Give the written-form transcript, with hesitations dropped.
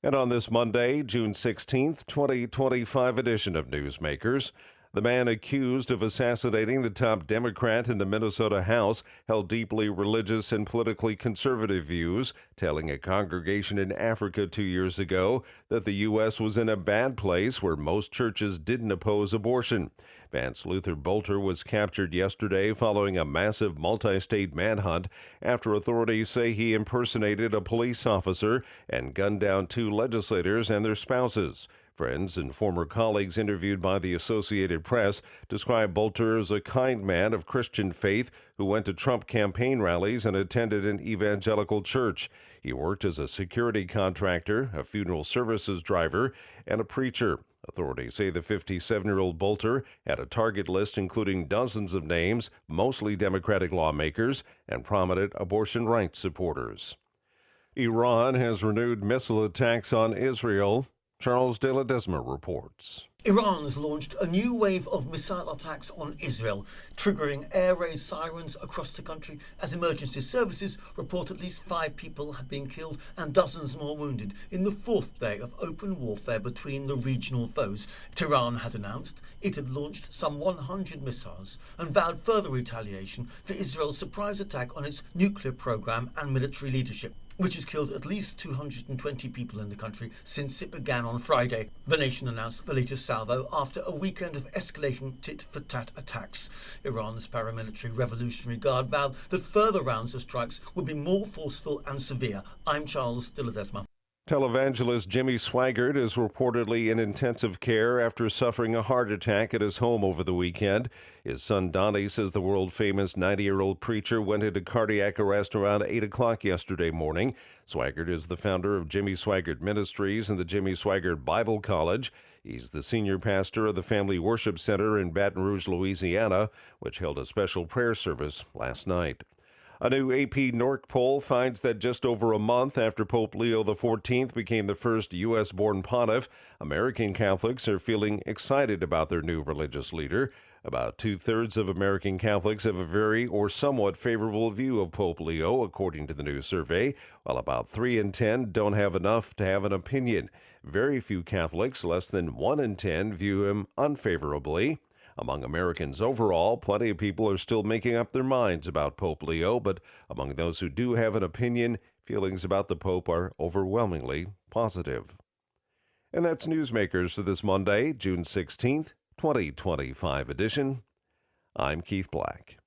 And on this Monday, June 16th, 2025 edition of Newsmakers, the man accused of assassinating the top Democrat in the Minnesota House held deeply religious and politically conservative views, telling a congregation in Africa 2 years ago that the U.S. was in a bad place where most churches didn't oppose abortion. Vance Luther Bolter was captured yesterday following a massive multi-state manhunt after authorities say he impersonated a police officer and gunned down two legislators and their spouses. Friends and former colleagues interviewed by the Associated Press describe Bolter as a kind man of Christian faith who went to Trump campaign rallies and attended an evangelical church. He worked as a security contractor, a funeral services driver, and a preacher. Authorities say the 57-year-old Bolter had a target list including dozens of names, mostly Democratic lawmakers and prominent abortion rights supporters. Iran has renewed missile attacks on Israel. Charles de Ledesma reports. Iran has launched a new wave of missile attacks on Israel, triggering air raid sirens across the country as emergency services report at least 5 people have been killed and dozens more wounded in the 4th day of open warfare between the regional foes. Tehran had announced it had launched some 100 missiles and vowed further retaliation for Israel's surprise attack on its nuclear program and military leadership, which has killed at least 220 people in the country since it began on Friday. The nation announced the latest salvo after a weekend of escalating tit-for-tat attacks. Iran's paramilitary Revolutionary Guard vowed that further rounds of strikes would be more forceful and severe. I'm Charles de Ledesma. Televangelist Jimmy Swaggart is reportedly in intensive care after suffering a heart attack at his home over the weekend. His son Donnie says the world-famous 90-year-old preacher went into cardiac arrest around 8 o'clock yesterday morning. Swaggart is the founder of Jimmy Swaggart Ministries and the Jimmy Swaggart Bible College. He's the senior pastor of the Family Worship Center in Baton Rouge, Louisiana, which held a special prayer service last night. A new AP NORC poll finds that just over a month after Pope Leo XIV became the first U.S.-born pontiff, American Catholics are feeling excited about their new religious leader. About 2/3 of American Catholics have a very or somewhat favorable view of Pope Leo, according to the new survey, while about 3 in 10 don't have enough to have an opinion. Very few Catholics, less than 1 in 10, view him unfavorably. Among Americans overall, plenty of people are still making up their minds about Pope Leo, but among those who do have an opinion, feelings about the Pope are overwhelmingly positive. And that's Newsmakers for this Monday, June 16th, 2025 edition. I'm Keith Black.